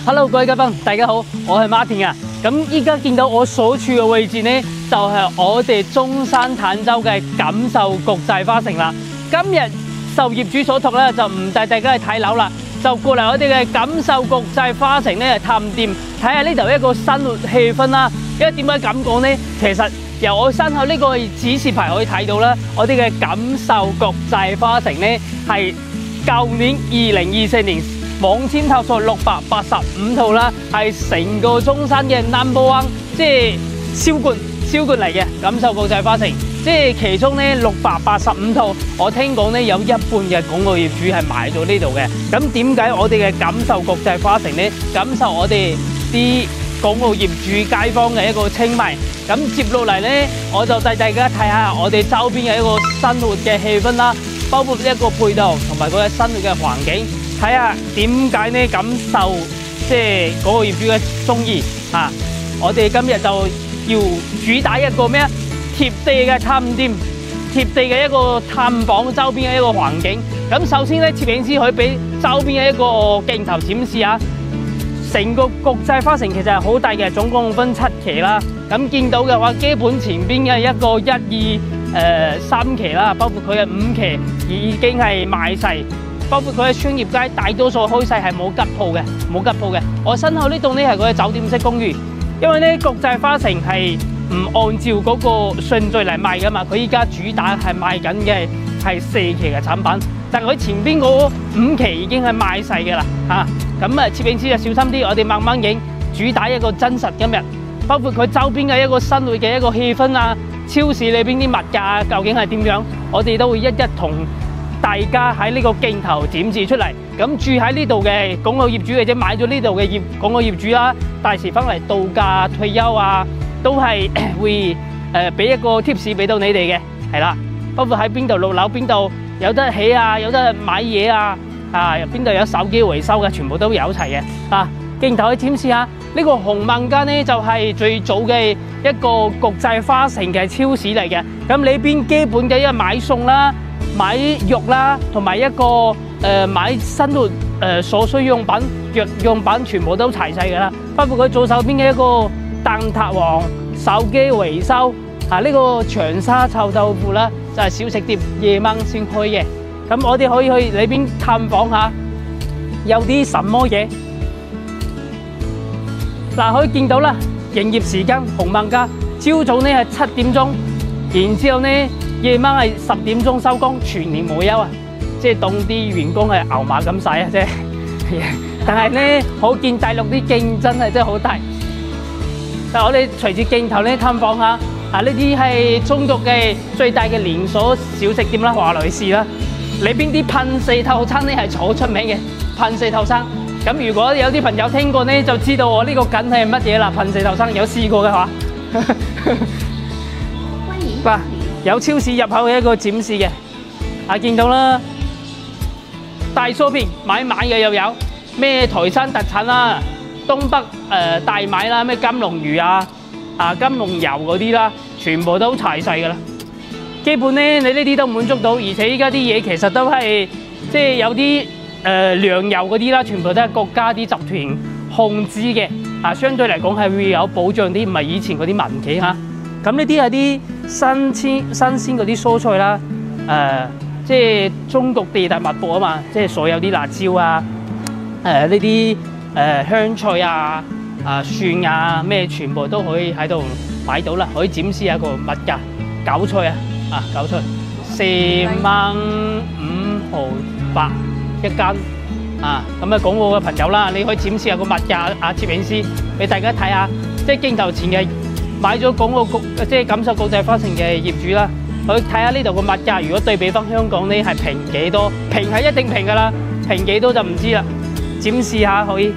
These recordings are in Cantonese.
Hello， 各位嘉賓，大家好，我係 Martin 啊。咁依家見到我所處嘅位置呢，就係我哋中山坦洲嘅錦繡國際花城啦。今日受業主所託咧，就唔帶大家去睇樓啦，就過嚟我哋嘅錦繡國際花城咧探店，睇下呢度一個生活氣氛啦。因為點解咁講呢？其實由我身後呢個指示牌可以睇到啦，我哋嘅錦繡國際花城呢係舊年2024年網簽投訴685套啦，係成個中山嘅 No.1， 即係銷冠嚟嘅錦繡國際花城。即係其中呢685套，我聽講呢有一半嘅廣告業主係買咗呢度嘅。咁點解我哋嘅錦繡國際花城呢感受我哋啲廣告業主街坊嘅一個青睞？咁接落嚟呢，我就帶大家睇下我哋周邊嘅一個生活嘅氣氛啦，包括一個配套同埋佢嘅生活嘅環境。睇下點解呢感受即係嗰個業主嘅中意啊！我哋今日就要主打一個咩啊？貼地嘅探店，貼地嘅一個探訪周邊嘅一個環境。咁首先咧，攝影師可以俾周邊嘅一個鏡頭展示下。成個國際花城其實係好大嘅，總共分7期啦。咁見到嘅話，基本前邊嘅一個1、2、3期啦，包括佢嘅5期已經係賣晒。包括佢嘅商業街，大多數開晒係冇吉鋪嘅，我身後呢棟呢係佢嘅酒店式公寓，因為呢國際花城係唔按照嗰個順序嚟賣噶嘛，佢依家主打係賣緊嘅係4期嘅產品，但係佢前邊嗰5期已經係賣晒嘅啦嚇。咁啊，攝影師就小心啲，我哋慢慢影，主打一個真實今日，包括佢周邊嘅一個生活嘅一個氣氛啊，超市裏邊啲物價究竟係點樣，我哋都會一一同大家喺呢個鏡頭展示出嚟。咁住喺呢度嘅廣告業主或者買咗呢度嘅廣告業主啦，第時翻嚟度假退休啊，都係會俾一個 tips 俾到你哋嘅，係啦。包括喺邊度落樓，邊度有得起啊，有得買嘢啊，邊度有手機維修嘅，全部都有齊嘅。鏡頭去展示下呢個鴻萬街呢，就係最早嘅一個國際花城嘅超市嚟嘅。咁裏邊基本嘅一個買餸啦、買肉啦，同埋一個買生活所需用品、藥用品，全部都齊晒噶啦。包括佢左手邊嘅一個蛋撻王手機維修呢個長沙臭豆腐啦，就係小食店，夜晚先開嘅。咁我哋可以去裏邊探訪下，有啲什麼嘢？可以見到啦，營業時間鴻萬街，朝早呢係7點鐘，然之後呢，夜晚係10點鐘收工，全年無休啊！即係當啲員工係牛馬咁使啊，啫。但係呢，可見大陸啲競爭係真係好大。但我哋隨住鏡頭呢探訪下，呢啲係中國嘅最大嘅連鎖小食店啦，華萊士啦。裏邊啲噴四套餐呢係好出名嘅，噴四套餐。咁如果有啲朋友聽過呢，就知道我呢個梗係乜嘢啦。噴四頭生有試過嘅話，有超市入口嘅一個展示嘅，見到啦，大 shopping 買嘅又有咩台山特產啦，東北大米啦，咩金龍魚金龍油嗰啲啦，全部都齊晒噶啦。基本呢，你呢啲都滿足到，而且依家啲嘢其實都係即係有啲。糧油嗰啲啦，全部都係國家啲集團控制嘅，相對嚟講係會有保障啲，唔係以前嗰啲民企嚇。咁呢啲係啲新鮮嗰啲蔬菜啦，即係中國地大物博啊嘛，即係所有啲辣椒啊，呢啲香菜啊、蒜啊咩，全部都可以喺度買到啦，可以展示一個物價。韭菜韭菜4蚊5毫8。一間咁啊，廣告嘅朋友啦，你可以展示下個物價攝影師俾大家睇下，即係鏡頭前嘅買咗廣告即係錦繡國際花城嘅業主啦，去睇下呢度個物價，如果對比翻香港呢係平幾多？平係一定平噶啦，平幾多就唔知啦。展示下可以，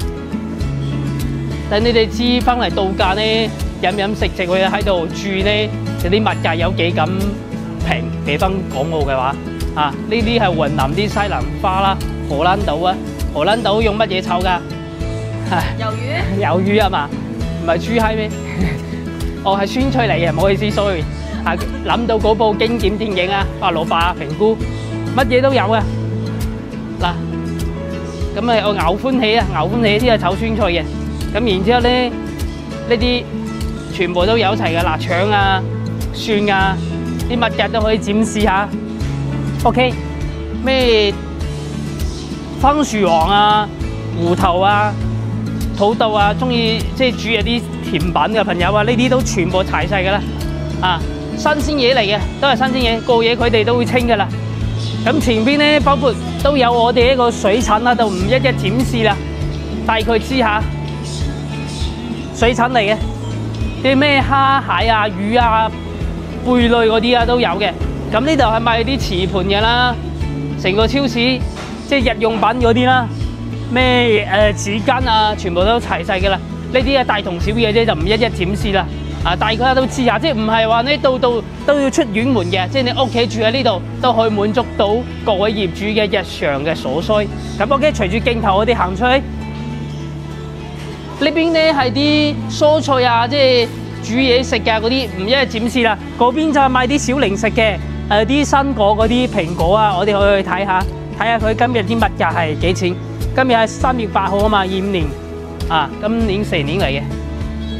等你哋知翻嚟度假呢，飲食去喺度住呢，有啲物價有幾咁平，俾翻廣告嘅話。呢啲係雲南啲西蘭花啦，荷蘭島啊，荷蘭島用乜嘢炒㗎？魷魚啊嘛，唔係豬閪咩？哦，係酸菜嚟嘅，唔好意思 ，sorry。諗到嗰部經典電影啊，阿羅伯啊，評估乜嘢都有啊。嗱，咁啊我牛歡喜啊，牛歡喜先係炒酸菜嘅。咁然之後咧，呢啲全部都有齊嘅，臘腸啊、蒜啊，啲乜嘢都可以展示下。OK， 咩番薯黃啊、芋頭啊、土豆啊，中意即係煮一啲甜品嘅朋友啊，呢啲都全部齊晒㗎啦。啊，新鮮嘢嚟嘅，都係新鮮嘢，過夜佢哋都會清㗎啦。咁前邊咧，包括都有我哋一個水產啦，就唔一一展示啦，帶佢知下水產嚟嘅，啲咩蝦、蟹啊、魚啊、貝類嗰啲啊都有嘅。咁呢度係賣啲瓷盤嘅啦，成個超市即係日用品嗰啲啦，咩紙巾啊，全部都齊晒㗎啦。呢啲係大同小異嘅啫，就唔一一展示啦。啊，大家都知下，即係唔係話呢度度都要出遠門嘅，即係你屋企住喺呢度都可以滿足到各位業主嘅日常嘅所需。咁 OK， 隨住鏡頭我哋行出去，呢邊咧係啲蔬菜啊，即係煮嘢食嘅嗰啲唔一一展示啦。嗰邊就係賣啲小零食嘅，啲生果嗰啲蘋果啊，我哋可以去睇下佢今日啲物價係幾錢。今日係3月8號啊嘛，25年啊，今年4年嚟嘅。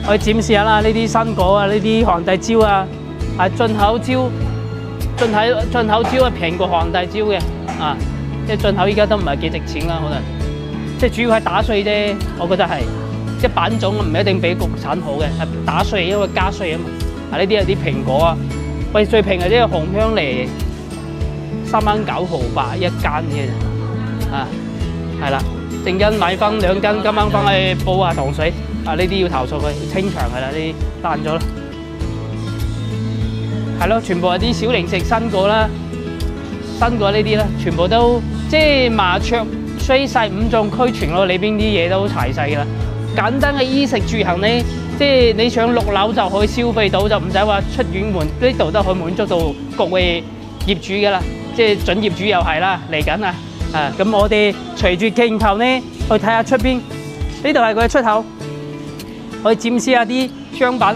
我展示下啦，呢啲生果啊，呢啲皇帝蕉啊，係進口蕉係平過皇帝蕉嘅，啊，即係進口依家都唔係幾值錢啦，可能，即係主要係打稅啫，我覺得係，即係品種唔一定比國產好嘅，係打稅因為加稅啊嘛，啊呢啲係啲蘋果啊，喂最平係呢個紅香梨，3蚊9毫8一間嘅啫，啊，係啦，陣間買翻2斤，今晚翻去煲下糖水。啊！呢啲要投訴佢清場㗎啦，呢啲爛咗啦。係咯，全部係啲小零食、生果啦，生果呢啲啦，全部都即係麻雀雖細五臟俱全咯，裏邊啲嘢都齊晒㗎啦。簡單嘅衣食住行咧，即係你上6樓就可以消費到，就唔使話出遠門，呢度都可以滿足到各位業主㗎啦。即係準業主又係啦，嚟緊啊！啊，咁我哋隨住鏡頭咧去睇下出邊，呢度係佢嘅出口。可以展示下啲商品，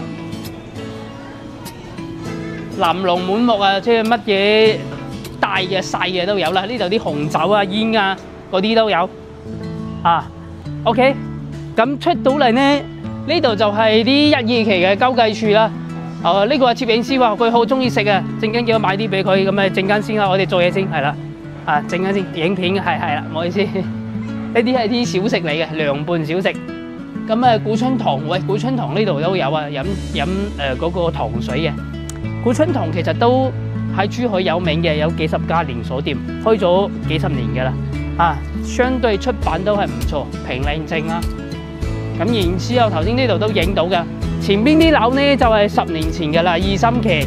琳琅滿目啊！即係乜嘢大嘅細嘅都有啦。呢度啲紅酒啊、煙啊嗰啲都有啊。OK， 咁出到嚟咧，呢度就係啲1、2期嘅交際處啦。呢個係攝影師話佢好中意食啊，陣間叫我買啲俾佢，咁啊陣間先啦，我哋做嘢先係啦。啊，陣間先影片係啦，唔好意思。呢啲係啲小食嚟嘅，涼拌小食。咁啊，古春堂喂，古春堂呢度都有啊，飲嗰個糖水嘅。古春堂其實都喺珠海有名嘅，有幾十家連鎖店，開咗幾十年㗎啦。啊，相對出版都係唔錯，平靚正啦。咁然之後頭先呢度都影到㗎，前邊啲樓呢就係10年前㗎啦，2、3期。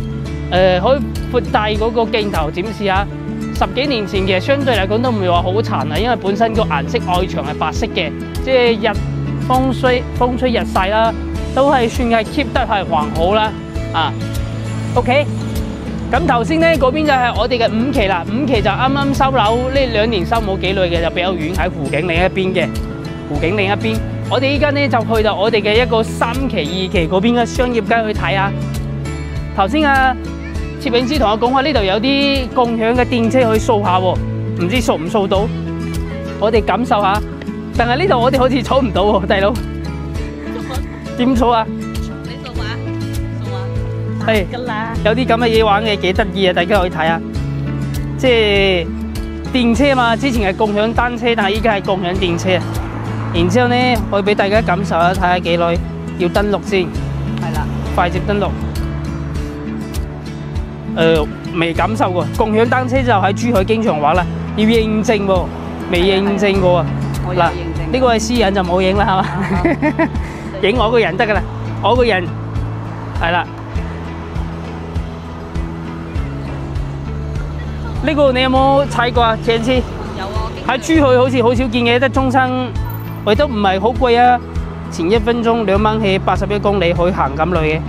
可以闊大嗰個鏡頭展示下，10幾年前嘅相對嚟講都唔會話好殘啊，因為本身個顏色外牆係白色嘅，即係風吹日曬啦，都係算係 keep 得係還好啦。啊 ，OK。咁頭先咧嗰邊就係我哋嘅5期啦，5期就啱啱收樓，呢2年收冇幾耐嘅，就比較遠喺湖景另一邊嘅。湖景另一邊，我哋依家咧就去到我哋嘅一個3期、2期嗰邊嘅商業街去睇下。頭先啊，攝影師同我講話呢度有啲共享嘅電車去掃下喎，唔知掃唔掃到？我哋感受下。但係呢度我哋好似坐唔到喎，大佬。點坐啊？你掃啊？掃啊？係。㗎啦。有啲咁嘅嘢玩嘅幾得意啊！大家可以睇下。即係電車嘛，之前係共享單車，但係依家係共享電車啊。然之後咧，可以俾大家感受下，睇下幾耐要登錄先。係啦。快捷登錄。未感受過。共享單車就喺珠海經常玩啦，要認證喎，未認證過啊。嗱，呢個係私隱就冇影啦，係嘛？影我個人得噶啦，我個人係啦。呢個你有冇踩過啊？上次有啊，喺珠海好似好少見嘅，得中山，佢都唔係好貴啊。前1分鐘2蚊起，81公里可以行咁耐嘅。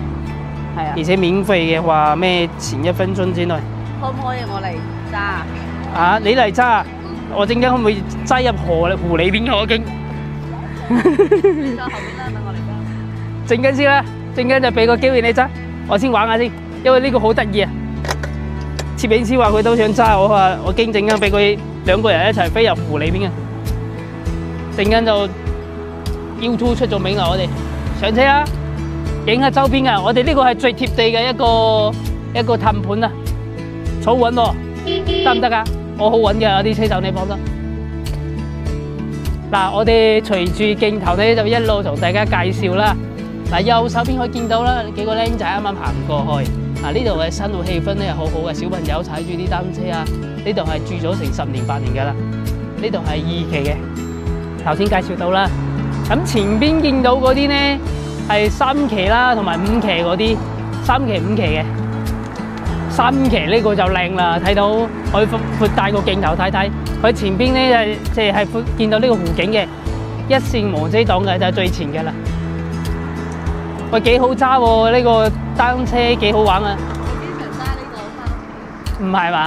係啊，而且免費嘅話咩？前1分鐘之內。可唔可以我嚟揸？啊，你嚟揸？我陣間可唔可以擠入湖裏邊嘅我經？後邊啦，等我嚟揸。陣間先啦，陣間就俾個機會你揸，我先玩下先，因為呢個好得意啊！攝影師話佢都想揸，我話我驚陣間俾佢2個人一齊飛入湖裏邊啊！陣間就 U2 出咗名啦，我哋上車啦，影下周邊啊！我哋呢個係最貼地嘅一個氹盤啊，坐穩喎，得唔得啊？我好穩嘅，有啲車手你放心。嗱，我哋隨住鏡頭咧就一路同大家介紹啦。嗱，右手邊可以見到啦，幾個僆仔啱啱行過去。嗱，呢度嘅生活氣氛咧好好嘅，小朋友踩住啲單車啊。呢度係住咗成10年8年㗎啦。呢度係2期嘅，頭先介紹到啦。咁前邊見到嗰啲咧係3期啦，同埋5期嗰啲，3期5期嘅。3期呢個就靚啦，睇到可以闊大個鏡頭睇睇。佢前邊咧就係見到呢個湖景嘅，一線無遮擋嘅就係最前嘅啦。喂，幾好揸喎！呢個單車幾好玩啊！你經常揸呢度？唔係嘛？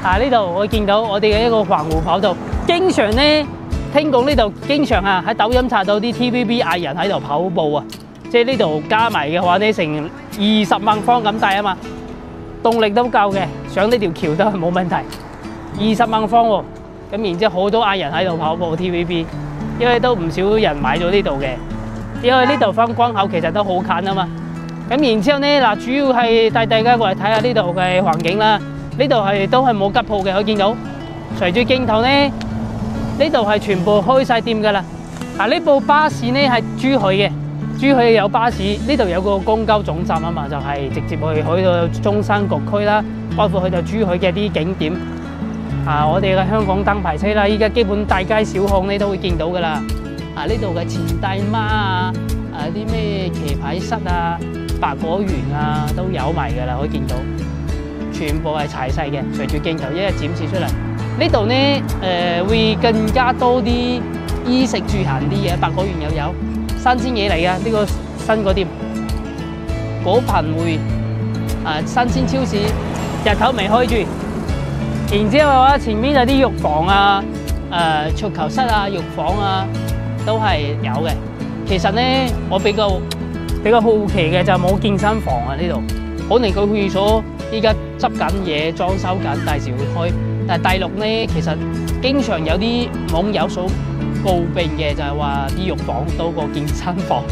啊，呢度我見到我哋嘅一個環湖跑道，經常咧聽講呢度經常啊喺抖音查到啲 TVB 藝人喺度跑步啊，即係呢度加埋嘅話咧成20萬方咁大啊嘛，動力都夠嘅，上呢條橋都係冇問題。20萬方喎，咁然之後好多藝人喺度跑步 TVB， 因為都唔少人買咗呢度嘅。因為呢度翻關口其實都好近啊嘛，咁然之後咧嗱，主要係帶大家過嚟睇下呢度嘅環境啦。呢度都係冇吉鋪嘅，可以見到。隨住鏡頭咧，呢度係全部開晒店噶啦。嗱，呢部巴士咧係珠海嘅，珠海有巴士，呢度有個公交總站啊嘛，就係直接去到中山各區啦，包括去到珠海嘅啲景點。啊，我哋嘅香港燈牌車啦，依家基本大街小巷咧都會見到噶啦。啊！呢度嘅錢大媽啊，啲咩棋牌室啊、百果園啊都有埋㗎啦，可以見到，全部係齊晒嘅。隨住鏡頭一日展示出嚟，呢度咧會更加多啲衣食住行啲嘢，百果園又有新鮮嘢嚟㗎，呢個新個店果棚會新鮮超市，日頭未開住。然之後嘅話，前面有啲浴房啊、桌球室啊、浴房啊。都係有嘅。其實咧，我比較好奇嘅就冇健身房啊呢度。可能佢會所依家執緊嘢，裝修緊，第時會開。但係大陸咧，其實經常有啲網友所詬病嘅就係話啲浴房多過健身房。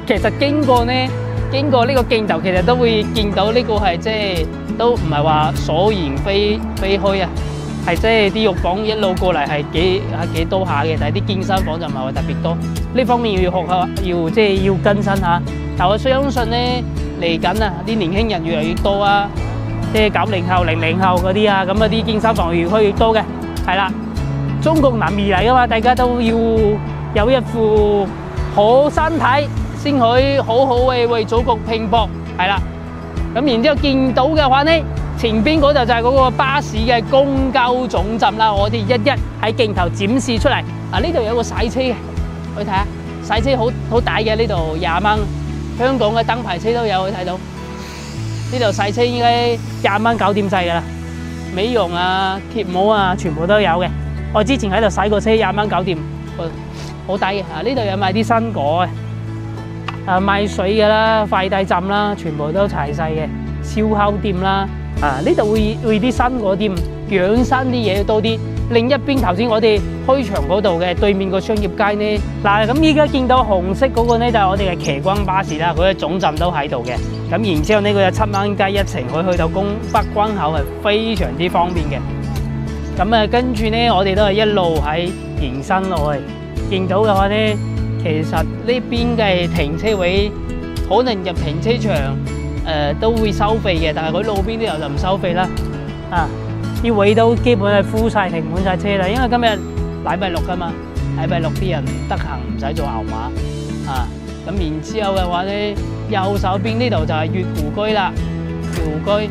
其實經過呢個鏡頭，其實都會見到呢個係即係都唔係話所言非虛啊。係即係啲浴房一路過嚟係幾多下嘅，但係啲健身房就唔係話特別多。呢方面要學下，要更新下。但我相信咧嚟緊啊，啲年輕人越嚟越多啊，即係90後、00後嗰啲啊，咁啊啲健身房越開越多嘅。係啦，中國男兒嚟噶嘛，大家都要有一副好身體，先可以好好為祖國拼搏。係啦，咁然之後見到嘅話咧。前邊嗰度就係嗰個巴士嘅公交總站啦，我哋一喺鏡頭展示出嚟。啊，呢度有個洗車嘅，去睇下洗車好大嘅，呢度20蚊，香港嘅燈牌車都有，去睇到。呢度洗車應該20蚊搞掂晒㗎啦，美容啊、貼膜啊，全部都有嘅。我之前喺度洗過車，20蚊搞掂，好抵嘅。啊，呢度有賣啲生果嘅，賣水㗎啦、快遞站啦，全部都齊晒嘅，燒烤店啦。呢度會啲生果店，養生啲嘢多啲。另一邊頭先我哋開場嗰度嘅對面個商業街呢，嗱咁依家見到紅色嗰個呢，就係我哋嘅奇光巴士啦，佢嘅總站都喺度嘅。咁然之後呢，佢有7蚊雞一程，可以去到北關口係非常之方便嘅。咁啊，跟住呢，我哋都係一路喺延伸落去。見到嘅話呢，其實呢邊嘅停車位可能入停車場。都會收費嘅，但係佢路邊啲就唔收費啦。啲位都基本係full晒，停滿晒車啦。因為今日禮拜六㗎嘛，禮拜六啲人得閒唔使做牛馬。咁然之後嘅話咧，右手邊呢度就係月湖居啦，月湖居。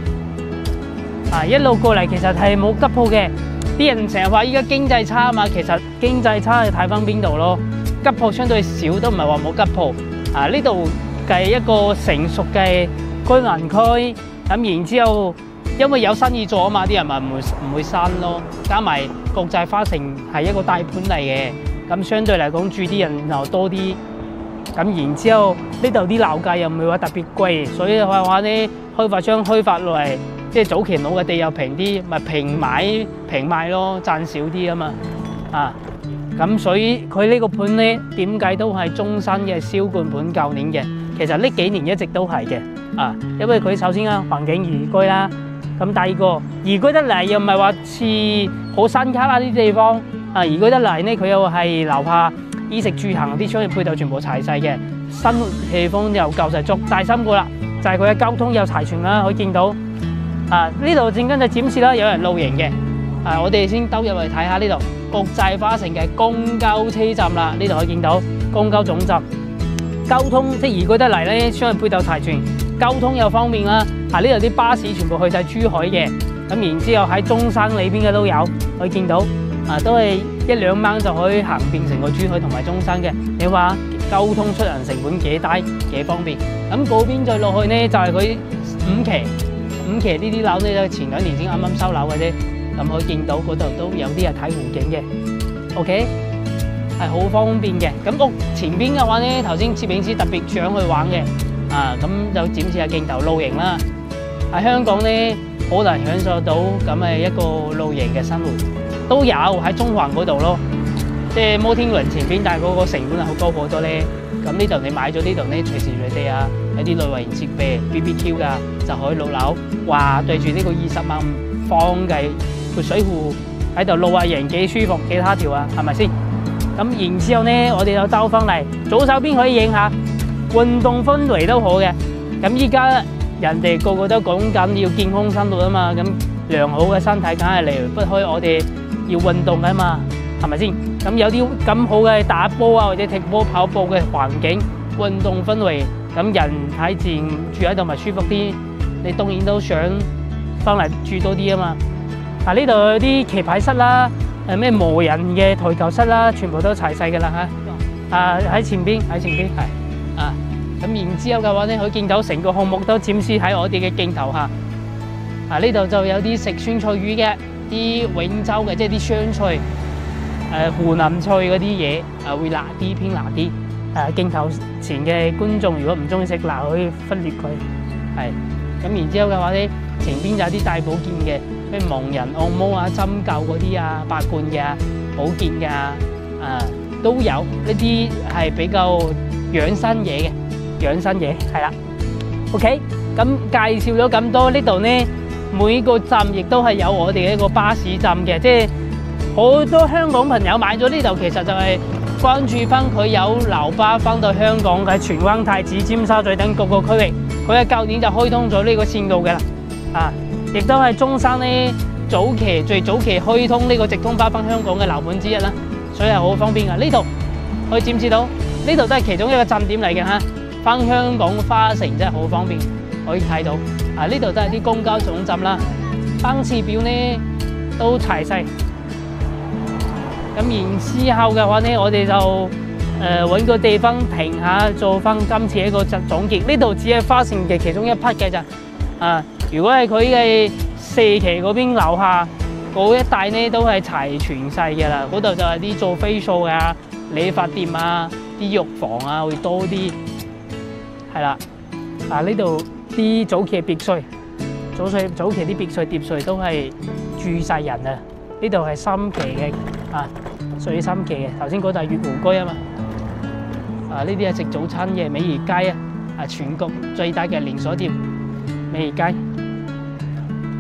一路過嚟其實係冇吉鋪嘅。啲人成日話依家經濟差啊嘛，其實經濟差係睇翻邊度咯。吉鋪相對少，都唔係話冇吉鋪。呢度係一個成熟嘅居民區，咁然之後，因為有生意做啊嘛，啲人咪唔會閂咯。加埋國際花城係一個大盤嚟嘅，咁相對嚟講住啲人又多啲。咁然之後呢度啲樓價又唔會話特別貴，所以話咧開發商開發落嚟，即係早期攞嘅地又平啲，咪平賣咯，賺少啲啊嘛。咁所以佢呢個盤咧點解都係中山嘅銷冠盤舊年嘅，其實呢幾年一直都係嘅因為佢首先環境宜居啦，咁第二個宜居得嚟又唔係話似好新卡啦啲地方宜居得嚟呢，佢又係樓下衣食住行啲商業配套全部齊晒嘅，生活氣氛又夠晒足。第三個啦就係佢嘅交通又齊全啦，可以見到呢度正跟就展示啦，有人露營嘅我哋先兜入嚟睇下呢度國際花城嘅公交車站啦，呢度可以見到公交總站，交通即係宜居得嚟咧，商業配套齊全，交通又方便啦。呢度啲巴士全部去晒珠海嘅，咁然之後喺中山裏邊嘅都有，可以見到都係1、2蚊就可以行遍成個珠海同埋中山嘅。你話交通出行成本幾低幾方便？咁嗰邊再落去呢，就係佢五期呢啲樓呢，前2年先啱啱收樓嘅啫。咁可以見到嗰度都有啲係睇湖景嘅 ，OK 係好方便嘅。咁屋前邊嘅話呢，頭先攝影師特別想去玩嘅咁就展示下鏡頭露營啦。喺香港呢，好難享受到咁嘅一個露營嘅生活，都有喺中環嗰度咯，即係摩天輪前邊，但係嗰個成本係好高好多咧。咁呢度你買咗呢度呢，隨時隨地有啲露營設備 BBQ 噶，就可以落樓，哇對住呢個20萬方嘅潑水壺喺度露下營幾舒服幾他條係咪先？咁然之後呢，我哋就兜翻嚟左手邊可以影下運動氛圍都好嘅。咁依家人哋個個都講緊要健康生活嘛，咁良好嘅身體梗係離不開我哋要運動㗎嘛，係咪先？咁有啲咁好嘅打波或者踢波跑步嘅環境運動氛圍，咁人喺自然住喺度咪舒服啲，你當然都想翻嚟住多啲嘛。呢度有啲棋牌室啦，咩磨人嘅台球室啦，全部都齊晒㗎啦喺前邊係咁然之後嘅話咧，可以見到成個項目都展示喺我哋嘅鏡頭下。呢度就有啲食酸菜魚嘅，啲永州嘅，即係啲湘菜，湖南菜嗰啲嘢，會辣啲偏辣啲。鏡頭前嘅觀眾如果唔中意食辣，可以忽略佢。咁然之後嘅話咧，前邊就有啲大保健嘅，咩盲人按摩針灸嗰啲白罐嘅保健嘅都有，呢啲係比較養生嘢嘅。養生嘢係啦 ，OK， 咁介紹咗咁多，呢度呢每個站亦都係有我哋嘅一個巴士站嘅，即係好多香港朋友買咗呢度，其實就係關注翻佢有樓巴翻到香港嘅荃灣、太子、尖沙咀等各個區域，佢喺舊年就開通咗呢個線路嘅啦，亦都係中山呢最早期開通呢個直通巴翻香港嘅樓盤之一啦，所以係好方便噶。呢度可以展示到，呢度都係其中一個站點嚟嘅翻香港花城真係好方便，可以睇到呢度都係啲公交總站啦，班次表呢都齊晒。咁然之後嘅話呢，我哋就揾個地方停下，做翻今次一個總結。呢度只係花城嘅其中一 part 嘅咋如果係佢嘅4期嗰邊樓下嗰一帶呢，都係齊全晒嘅啦。嗰度就係啲做 facial 理髮店啲浴房會多啲。係啦，呢度啲早期別墅，早期啲別墅碟墅都係住晒人呢度係3期嘅屬於3期嘅。頭先嗰度係悅湖居嘛，呢啲係食早餐嘅美宜街全國最大嘅連鎖店美宜街，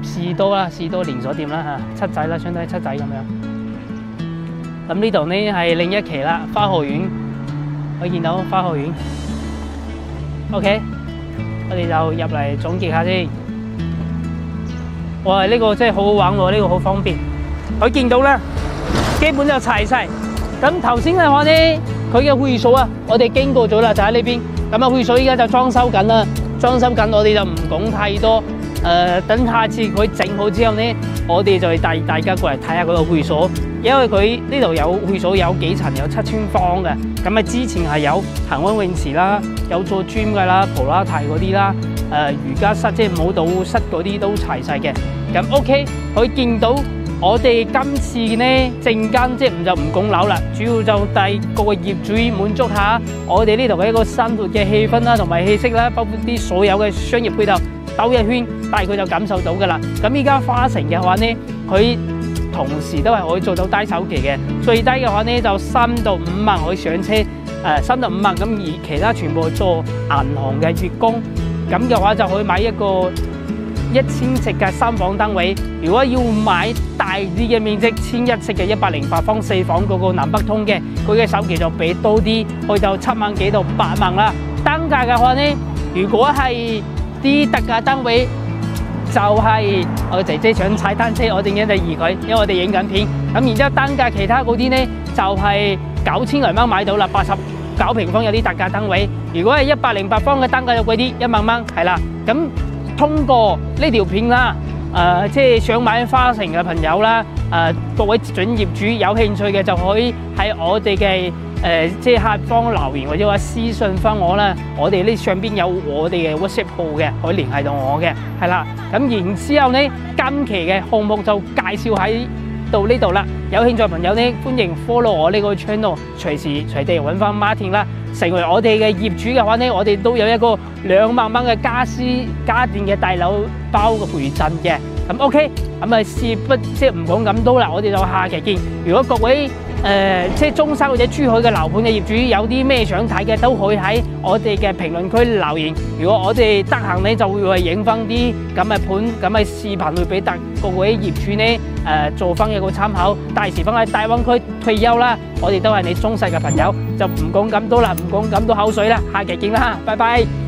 士多連鎖店啦七仔啦，相當於七仔咁樣。咁呢度呢係另一期啦，花豪苑，可以見到花豪苑。OK， 我哋就入嚟總結下先。哇，呢個真係好好玩喎，呢個好方便。可以見到啦，基本就齊晒。咁頭先嘅話呢，佢嘅會所我哋經過咗啦，就喺呢邊。咁會所依家就裝修緊啦，我哋就唔講太多。等下次佢整好之後呢，我哋就帶大家過嚟睇下嗰個會所。因為佢呢度有會所有幾層，有7村方嘅。咁之前係有恒溫泳池啦，有做 gym 嘅啦，普拉提嗰啲啦，瑜伽室即係舞蹈室嗰啲都齊晒嘅。咁 OK， 可以見到我哋今次呢陣間即係唔講樓啦，主要就帶各個業主滿足下我哋呢度嘅一個生活嘅氣氛啦，同埋氣息啦，包括啲所有嘅商業配套兜一圈，但係佢就感受到噶啦。咁依家花城嘅話呢，佢同時都係可以做到低首期嘅。最低嘅話呢，就3到5萬可以上車，3到5萬咁，而其他全部做銀行嘅月供，咁嘅話就可以買一個1000尺嘅3房單位。如果要買大啲嘅面積，1100尺嘅108方4房嗰個南北通嘅，佢嘅首期就俾多啲，去到7萬幾到8萬啦。單價嘅話呢，如果係啲特價單位，就係我姐姐想踩單車，我正喺度移佢，因為我哋影緊片。咁然之後單價其他嗰啲呢，就係9000嚟蚊買到啦，89平方有啲特價單位。如果係108方嘅單價就貴啲，1萬蚊係啦。咁通過呢條片啦，即係想買花城嘅朋友啦，各位準業主有興趣嘅就可以喺我哋嘅即係下方留言或者話私信翻我啦。我哋呢上邊有我哋嘅 WhatsApp 號嘅，可以聯繫到我嘅，係啦。咁然之後呢，今期嘅項目就介紹喺到呢度啦。有興趣嘅朋友呢，歡迎 follow 我呢個 channel， 隨時隨地揾翻 Martin 啦。成為我哋嘅業主嘅話呢，我哋都有一個2萬蚊嘅家電嘅大樓包嘅陪襯嘅。咁 OK，咁啊事不即係唔講咁多啦，我哋就下期見。如果各位即係中山或者珠海嘅樓盤嘅業主有啲咩想睇嘅，都可以喺我哋嘅評論區留言。如果我哋得閒呢，就會去影翻啲咁嘅盤、咁嘅視頻，會俾各位業主呢做翻一個參考。第時翻喺大灣區退休啦，我哋都係你忠實嘅朋友，就唔講咁多啦，唔講咁多口水啦，下期見啦，拜拜。